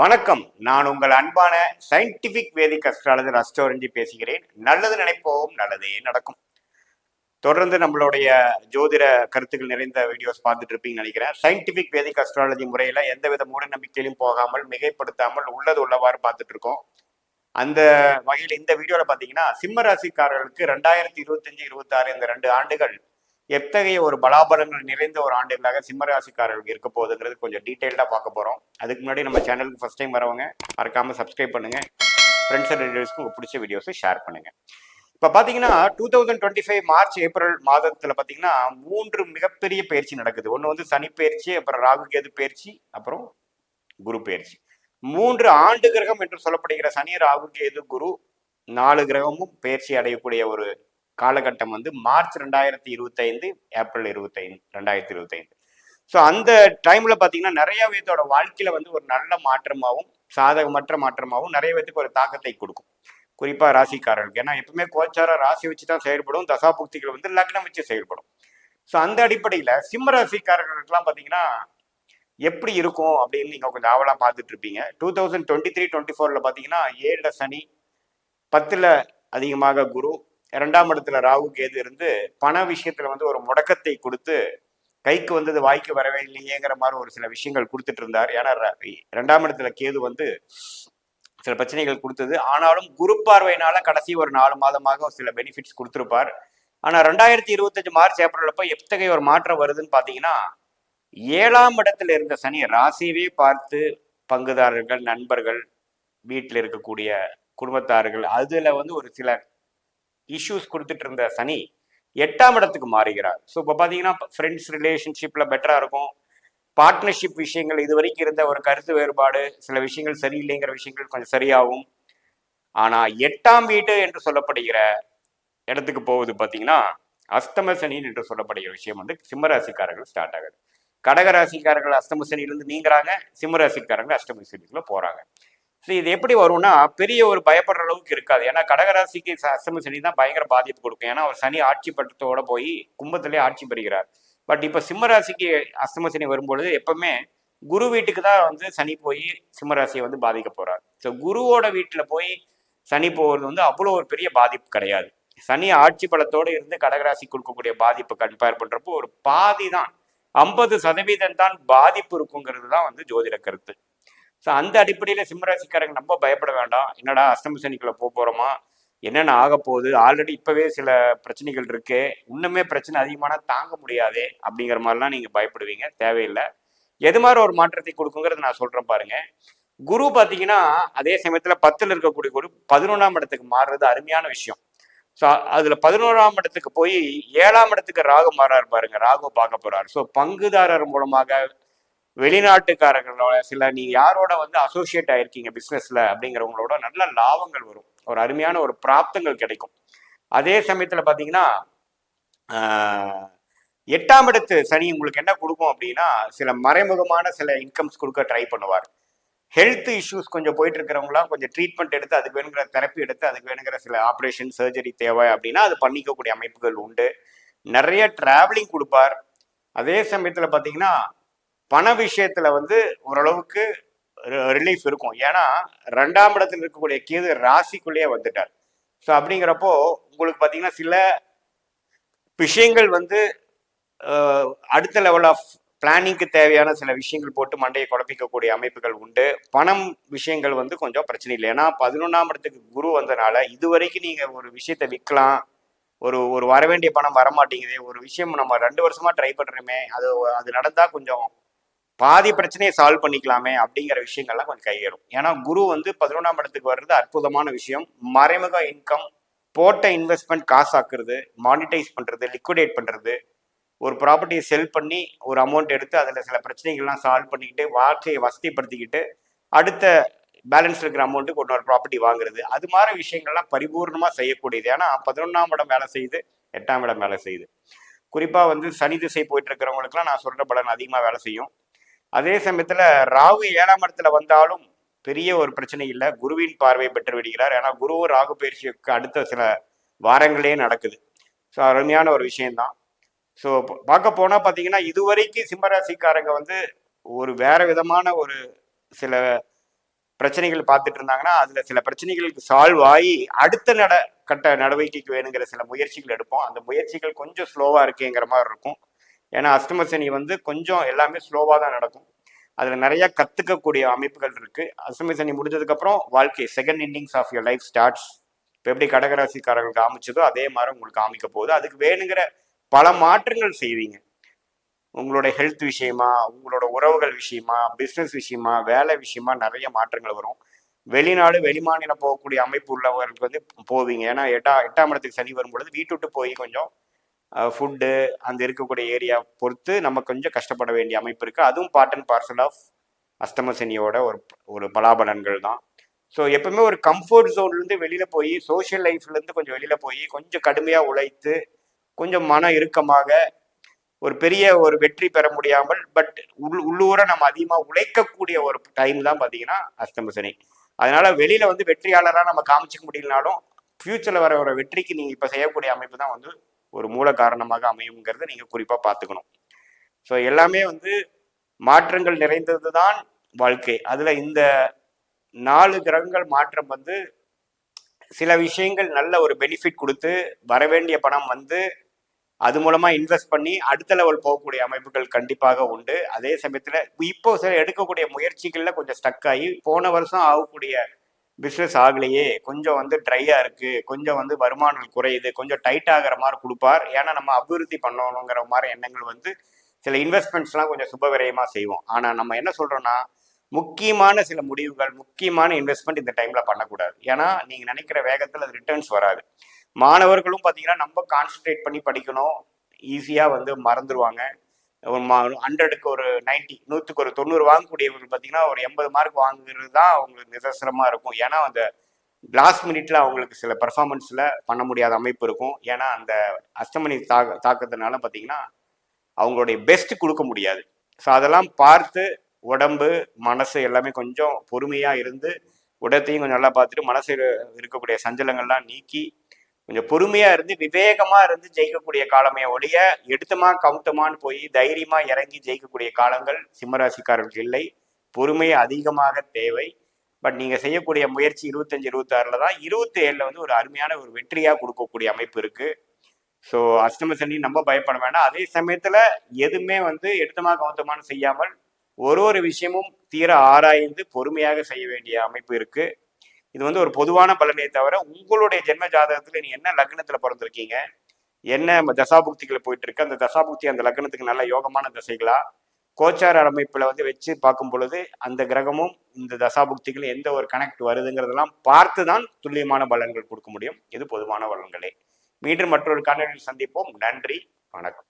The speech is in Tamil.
வணக்கம். நான் உங்கள் அன்பான சயின்டிபிக் வேதிக் அஸ்ட்ராலஜர் அஸ்ட்ரோரஞ்சி பேசுகிறேன். நல்லது நினைப்போம், நல்லதே நடக்கும். தொடர்ந்து நம்மளுடைய ஜோதிட கருத்துக்கள் நிறைந்த வீடியோஸ் பார்த்துட்டு இருப்பீங்கன்னு நினைக்கிறேன். சயின்டிபிக் வேதிக் அஸ்ட்ராலஜி முறையில் எந்தவித மூட நம்பிக்கையிலும் போகாமல் மிகைப்படுத்தாமல் உள்ளது உள்ளவாறு பார்த்துட்டு இருக்கோம். அந்த வகையில் இந்த வீடியோவில் பார்த்தீங்கன்னா சிம்ம ராசிக்காரர்களுக்கு 2025-26 இந்த 2 ஆண்டுகள் எத்தகைய ஒரு பலாபலங்கள் நிறைந்த ஒரு ஆண்டுகளாக சிம்மராசிக்காரர்களுக்கு இருக்க போகுதுங்கிறது கொஞ்சம் டீட்டெயில்டாக பார்க்க போகிறோம். அதுக்கு முன்னாடி நம்ம சேனலுக்கு ஃபர்ஸ்ட் டைம் வரவங்க மறக்காமல் சப்ஸ்கிரைப் பண்ணுங்கள். ஃப்ரெண்ட்ஸ் அண்ட் ரிலேட்டிவ்ஸ்க்கு பிடிச்ச வீடியோஸை ஷேர் பண்ணுங்கள். இப்போ பார்த்தீங்கன்னா 2025 மார்ச் ஏப்ரல் மாதத்தில் பார்த்தீங்கன்னா 3 மிகப்பெரிய பயிற்சி நடக்குது. ஒன்று வந்து சனி பயிற்சி, அப்புறம் ராகு கேது பயிற்சி, அப்புறம் குரு பயிற்சி. 3 ஆண்டு கிரகம் என்று சொல்லப்படுகிற சனி, ராகு கேது, குரு 4 கிரகமும் பயிற்சி அடையக்கூடிய ஒரு காலகட்டம் வந்து மார்ச் 2025, ஏப்ரல் 25, 2025. ஸோ அந்த டைம்ல பார்த்தீங்கன்னா நிறைய பேர்த்தோட வாழ்க்கையில வந்து ஒரு நல்ல மாற்றமாகவும் சாதகமற்ற மாற்றமாகவும் நிறைய பேருக்கு ஒரு தாக்கத்தை கொடுக்கும். குறிப்பா ராசிக்காரர்களுக்கு. ஏன்னா எப்பவுமே கோச்சார ராசி வச்சு தான் செயல்படும், தசாபுக்திகள் வந்து லக்னம் வச்சு செயல்படும். ஸோ அந்த அடிப்படையில சிம்ம ராசிக்காரர்களுக்கெல்லாம் பார்த்தீங்கன்னா எப்படி இருக்கும் அப்படின்னு நீங்க கொஞ்சம் ஆவலா பார்த்துட்டு இருப்பீங்க. 2023-24 பார்த்தீங்கன்னா 7 சனி, 10 அதிகமாக குரு, 2ஆம் இடத்துல ராகு கேது இருந்து பண விஷயத்துல வந்து ஒரு முடக்கத்தை கொடுத்து கைக்கு வந்தது வாய்க்கு வரவே இல்லையேங்கிற மாதிரி ஒரு சில விஷயங்கள் கொடுத்துட்டு இருந்தார். ஏன்னா 2ஆம் இடத்துல கேது வந்து சில பிரச்சனைகள் கொடுத்தது. ஆனாலும் குரு பார்வையினால கடைசி ஒரு 4 மாதமாக சில பெனிஃபிட்ஸ் கொடுத்துருப்பார். ஆனா 2025 மார்ச் ஏப்ரல் அப்போ எத்தகைய ஒரு மாற்றம் வருதுன்னு பாத்தீங்கன்னா 7ஆம் இடத்துல இருந்த சனி ராசியவே பார்த்து பங்குதாரர்கள், நண்பர்கள், வீட்டில் இருக்கக்கூடிய குடும்பத்தார்கள் அதுல வந்து ஒரு சில இஷ்யூஸ் கொடுத்துட்டு இருந்த சனி 8ஆம் இடத்துக்கு மாறுகிறார். ஸோ இப்போ பார்த்தீங்கன்னா ஃப்ரெண்ட்ஸ் ரிலேஷன்ஷிப்பில் பெட்டராக இருக்கும். பார்ட்னர்ஷிப் விஷயங்கள் இது வரைக்கும் இருந்த ஒரு கருத்து வேறுபாடு, சில விஷயங்கள் சரியில்லைங்கிற விஷயங்கள் கொஞ்சம் சரியாகும். ஆனால் 8ஆம் வீடு என்று சொல்லப்படுகிற இடத்துக்கு போகுது பார்த்தீங்கன்னா அஸ்தம சனின்னு என்று சொல்லப்படுகிற விஷயம் வந்து சிம்மராசிக்காரர்கள் ஸ்டார்ட் ஆகுது. கடகராசிக்காரர்கள் அஸ்தம சனியிலிருந்து நீங்கிறாங்க, சிம்மராசிக்காரர்கள் அஷ்டம சனிக்குள்ள போகிறாங்க. ஸோ இது எப்படி வரும்னா பெரிய ஒரு பயப்படுற அளவுக்கு இருக்காது. ஏன்னா கடகராசிக்கு அஷ்டம சனி தான் பயங்கர பாதிப்பு கொடுக்கும். ஏன்னா அவர் சனி ஆட்சி பட்டத்தோட போய் கும்பத்திலே ஆட்சி பெறுகிறார். பட் இப்போ சிம்மராசிக்கு அஷ்டம சனி வரும்பொழுது எப்பவுமே குரு வீட்டுக்கு தான் வந்து சனி போய் சிம்மராசியை வந்து பாதிக்க போறார். ஸோ குருவோட வீட்டில் போய் சனி போகிறது வந்து அவ்வளோ ஒரு பெரிய பாதிப்பு கிடையாது. சனி ஆட்சி பலத்தோடு இருந்து கடகராசி கொடுக்கக்கூடிய பாதிப்பு கம்பேர் பண்றப்போ ஒரு பாதி தான், 50% தான் பாதிப்பு இருக்குங்கிறது தான் வந்து ஜோதிட கருத்து. ஸோ அந்த அடிப்படையில் சிம்மராசிக்காரங்க ரொம்ப பயப்பட வேண்டாம். என்னடா அஷ்டம சனிக்குள்ள போகிறோமா, என்னென்ன ஆக போகுது, ஆல்ரெடி இப்போவே சில பிரச்சனைகள் இருக்கு, இன்னுமே பிரச்சனை அதிகமான தாங்க முடியாது அப்படிங்கிற மாதிரிலாம் நீங்கள் பயப்படுவீங்க. தேவையில்லை. எது மாதிரி ஒரு மாற்றத்தை கொடுக்குங்கிறது நான் சொல்கிறேன் பாருங்க. குரு பார்த்தீங்கன்னா அதே சமயத்தில் 10ல் இருக்கக்கூடிய குரு 11ஆம் இடத்துக்கு மாறுறது அருமையான விஷயம். ஸோ அதில் 11ஆம் இடத்துக்கு போய் 7ஆம் இடத்துக்கு ராகு மாறாரு பாருங்க, ராகு பார்க்க போறாரு. ஸோ பங்குதாரர் மூலமாக வெளிநாட்டுக்காரர்களோட சில நீங்க யாரோட வந்து அசோசியேட் ஆயிருக்கீங்க பிசினஸ்ல அப்படிங்கிறவங்களோட நல்ல லாபங்கள் வரும், ஒரு அருமையான ஒரு பிராப்தங்கள் கிடைக்கும். அதே சமயத்துல பாத்தீங்கன்னா 8ஆம் இடத்து சனி உங்களுக்கு என்ன கொடுக்கும் அப்படின்னா சில மறைமுகமான சில இன்கம்ஸ் கொடுக்க ட்ரை பண்ணுவார். ஹெல்த் இஷ்யூஸ் கொஞ்சம் போயிட்டு இருக்கிறவங்களாம் கொஞ்சம் ட்ரீட்மெண்ட் எடுத்து அதுக்கு வேணுங்கிற தெரப்பி எடுத்து அதுக்கு வேணுங்கிற சில ஆப்ரேஷன் சர்ஜரி தேவை அப்படின்னா அது பண்ணிக்கக்கூடிய அமைப்புகள் உண்டு. நிறைய டிராவலிங் கொடுப்பார். அதே சமயத்துல பாத்தீங்கன்னா பண விஷயத்துல வந்து ஓரளவுக்கு ரிலீஃப் இருக்கும். ஏன்னா 2ஆம் இடத்துல இருக்கக்கூடிய கேது ராசிக்குள்ளேயே வந்துட்டார். ஸோ அப்படிங்கிறப்போ உங்களுக்கு பார்த்தீங்கன்னா சில விஷயங்கள் வந்து அடுத்த லெவல் ஆஃப் பிளானிங்க்கு தேவையான சில விஷயங்கள் போட்டு மண்டையை குழப்பிக்கக்கூடிய அமைப்புகள் உண்டு. பணம் விஷயங்கள் வந்து கொஞ்சம் பிரச்சனை இல்லை. ஏன்னா 11ஆம் இடத்துக்கு குரு வந்தனால இது வரைக்கும் நீங்கள் ஒரு விஷயத்தை விற்கலாம், ஒரு வர வேண்டிய பணம் வரமாட்டேங்குது, ஒரு விஷயம் நம்ம 2 வருஷமா ட்ரை பண்ணுறோமே, அது நடந்தால் கொஞ்சம் பாதி பிரச்சனையை சால்வ் பண்ணிக்கலாமே அப்படிங்கிற விஷயங்கள்லாம் கொஞ்சம் கையேறும். ஏன்னா குரு வந்து 11ஆம் இடத்துக்கு வர்றது அற்புதமான விஷயம். மறைமுக இன்கம், போட்ட இன்வெஸ்ட்மெண்ட் காசாக்குறது, மானிட்டைஸ் பண்றது, லிக்விடேட் பண்றது, ஒரு ப்ராப்பர்ட்டியை செல் பண்ணி ஒரு அமௌண்ட் எடுத்து அதில் சில பிரச்சனைகள்லாம் சால்வ் பண்ணிக்கிட்டு வாழ்க்கையை வசதிப்படுத்திக்கிட்டு அடுத்த பேலன்ஸ் இருக்கிற அமௌண்ட்டுக்கு இன்னொரு ப்ராப்பர்ட்டி வாங்குறது, அது மாதிரி விஷயங்கள்லாம் பரிபூர்ணமாக செய்யக்கூடியது. ஏன்னா 11ஆம் இடம் வேலை செய்யுது, 8ஆம் இடம் வேலை செய்யுது. குறிப்பாக வந்து சனி திசை போயிட்டு இருக்கிறவங்களுக்குலாம் நான் சொல்கிற பலன் அதிகமாக வேலை செய்யும். அதே சமயத்துல ராகு 7ஆம் இடத்துல வந்தாலும் பெரிய ஒரு பிரச்சனை இல்லை, குருவின் பார்வை பெற்று விடுகிறார். ஏன்னா குருவும் ராகு பயிற்சிக்கு அடுத்த சில வாரங்களே நடக்குது. ஸோ அருமையான ஒரு விஷயம்தான். ஸோ பார்க்க போனா பார்த்தீங்கன்னா இதுவரைக்கும் சிம்மராசிக்காரங்க வந்து ஒரு வேற விதமான ஒரு சில பிரச்சனைகள் பார்த்துட்டு இருந்தாங்கன்னா அதுல சில பிரச்சனைகளுக்கு சால்வ் ஆகி அடுத்த கட்ட நடவடிக்கைக்கு வேணுங்கிற சில முயற்சிகள் எடுப்போம். அந்த முயற்சிகள் கொஞ்சம் ஸ்லோவா இருக்குங்கிற மாதிரி இருக்கும். ஏன்னா அஷ்டம சனி வந்து கொஞ்சம் எல்லாமே ஸ்லோவா தான் நடக்கும். அதுல நிறைய கத்துக்கக்கூடிய அமைப்புகள் இருக்கு. அஷ்டம சனி முடிஞ்சதுக்கு அப்புறம் வாழ்க்கை second innings of your life starts. இப்போ எப்படி கடகராசிக்காரர்களுக்கு அமைச்சதோ அதே மாதிரி உங்களுக்கு அமைக்க போகுது. அதுக்கு வேணுங்கிற பல மாற்றங்கள் செய்வீங்க. உங்களோட ஹெல்த் விஷயமா, உங்களோட உறவுகள் விஷயமா, பிஸ்னஸ் விஷயமா, வேலை விஷயமா நிறைய மாற்றங்கள் வரும். வெளிநாடு வெளிமாநிலம் போகக்கூடிய அமைப்பு உள்ளவர்களுக்கு வந்து போவீங்க. ஏன்னா எட்டாம் இடத்துக்கு சனி வரும்பொழுது வீட்டு விட்டு போய் கொஞ்சம் ஃபுட்டு அந்த இருக்கக்கூடிய ஏரியா பொறுத்து நம்ம கொஞ்சம் கஷ்டப்பட வேண்டிய அமைப்பு இருக்குது. அதுவும் பார்ட் அண்ட் பார்சல் ஆஃப் அஷ்டம சனியோட ஒரு பலாபலன்கள் தான். ஸோ எப்பவுமே ஒரு கம்ஃபர்ட் ஜோன்லேருந்து வெளியில் போய் சோஷியல் லைஃப்லேருந்து கொஞ்சம் வெளியில் போய் கொஞ்சம் கடுமையாக உழைத்து கொஞ்சம் மன இறுக்கமாக ஒரு பெரிய ஒரு வெற்றி பெற முடியாமல் பட் உள்ளூர நம்ம அதிகமாக உழைக்கக்கூடிய ஒரு டைம் தான் பார்த்தீங்கன்னா அஷ்டம சனி. அதனால வெளியில வந்து வெற்றியாளராக நம்ம காமிச்சிக்க முடியலனாலும் ஃபியூச்சர்ல வர ஒரு வெற்றிக்கு நீங்க இப்ப செய்யக்கூடிய அமைப்பு தான் வந்து ஒரு மூல காரணமாக அமையுங்கிறத நீங்க குறிப்பா பார்த்துக்கணும். ஸோ எல்லாமே வந்து மாற்றங்கள் நிறைந்தது தான் வாழ்க்கை. அதுல இந்த 4 கிரகங்கள் மாற்றம் வந்து சில விஷயங்கள் நல்ல ஒரு பெனிஃபிட் கொடுத்து வரவேண்டிய பணம் வந்து அது மூலமா இன்வெஸ்ட் பண்ணி அடுத்த லெவல் போகக்கூடிய அமைப்புகள் கண்டிப்பாக உண்டு. அதே சமயத்துல இப்போ சில எடுக்கக்கூடிய முயற்சிகள்ல கொஞ்சம் ஸ்டக் ஆகி போன வருஷம் ஆகக்கூடிய பிஸ்னஸ் ஆகலையே, கொஞ்சம் வந்து ட்ரையா இருக்கு, கொஞ்சம் வந்து வருமானம் குறையுது, கொஞ்சம் டைட் ஆகிற மாதிரி கொடுப்பார். ஏன்னா நம்ம அபிவிருத்தி பண்ணணுங்கிற மாதிரி எண்ணங்கள் வந்து சில இன்வெஸ்ட்மெண்ட்ஸ்லாம் கொஞ்சம் சுபவிரயமா செய்வோம். ஆனா நம்ம என்ன சொல்றோம்னா முக்கியமான சில முடிவுகள், முக்கியமான இன்வெஸ்ட்மெண்ட் இந்த டைம்ல பண்ணக்கூடாது. ஏன்னா நீங்க நினைக்கிற வேகத்துல அது ரிட்டர்ன்ஸ் வராது. மாணவர்களும் பார்த்தீங்கன்னா நம்ம கான்சென்ட்ரேட் பண்ணி படிக்கணும், ஈஸியாக வந்து மறந்துடுவாங்க. 100க்கு ஒரு 90, 100க்கு ஒரு 90 வாங்கக்கூடியவர்கள் பார்த்தீங்கன்னா ஒரு 80 மார்க் வாங்குறது தான் அவங்களுக்கு நிதர்சனமாக இருக்கும். ஏன்னா அந்த லாஸ்ட் மினிட்ல அவங்களுக்கு சில பர்ஃபார்மன்ஸில் பண்ண முடியாத அமைப்பு இருக்கும். ஏன்னா அந்த அஷ்டமணி தாக்கத்தினால பார்த்தீங்கன்னா அவங்களுடைய பெஸ்ட் கொடுக்க முடியாது. ஸோ அதெல்லாம் பார்த்து உடம்பு மனசு எல்லாமே கொஞ்சம் பொறுமையாக இருந்து உடத்தையும் கொஞ்சம் நல்லா பார்த்துட்டு மனசில் இருக்கக்கூடிய சஞ்சலங்கள்லாம் நீக்கி கொஞ்சம் பொறுமையா இருந்து விவேகமா இருந்து ஜெயிக்கக்கூடிய காலமே ஒழிய எடுத்தமா கவுத்தமான்னு போய் தைரியமா இறங்கி ஜெயிக்கக்கூடிய காலங்கள் சிம்மராசிக்காரர்களுக்கு இல்லை. பொறுமை அதிகமாக தேவை. பட் நீங்க செய்யக்கூடிய முயற்சி 25, 26ல தான் 27ல வந்து ஒரு அருமையான ஒரு வெற்றியா கொடுக்கக்கூடிய அமைப்பு இருக்கு. ஸோ அஷ்டம சனி நம்ம பயப்பட வேண்டாம். அதே சமயத்துல எதுவுமே வந்து எடுத்தமா கவுத்தமானு செய்யாமல் ஒரு விஷயமும் தீர ஆராய்ந்து பொறுமையாக செய்ய வேண்டிய அமைப்பு இருக்கு. இது வந்து ஒரு பொதுவான பலனே தவிர உங்களுடைய ஜென்ம ஜாதகத்துல நீ என்ன லக்னத்துல பிறந்திருக்கீங்க, என்ன தசாபுக்திகளை போயிட்டு இருக்கு, அந்த தசாபுக்தி அந்த லக்னத்துக்கு நல்ல யோகமான தசைகளா, கோச்சார அமைப்புல வந்து வச்சு பார்க்கும் பொழுது அந்த கிரகமும் இந்த தசாபுக்திகள் எந்த ஒரு கனெக்ட் வருதுங்கிறதெல்லாம் பார்த்து தான் துல்லியமான பலன்கள் கொடுக்க முடியும். இது பொதுவான பலன்களே. மீண்டும் மற்றொரு காணொலியில் சந்திப்போம். நன்றி, வணக்கம்.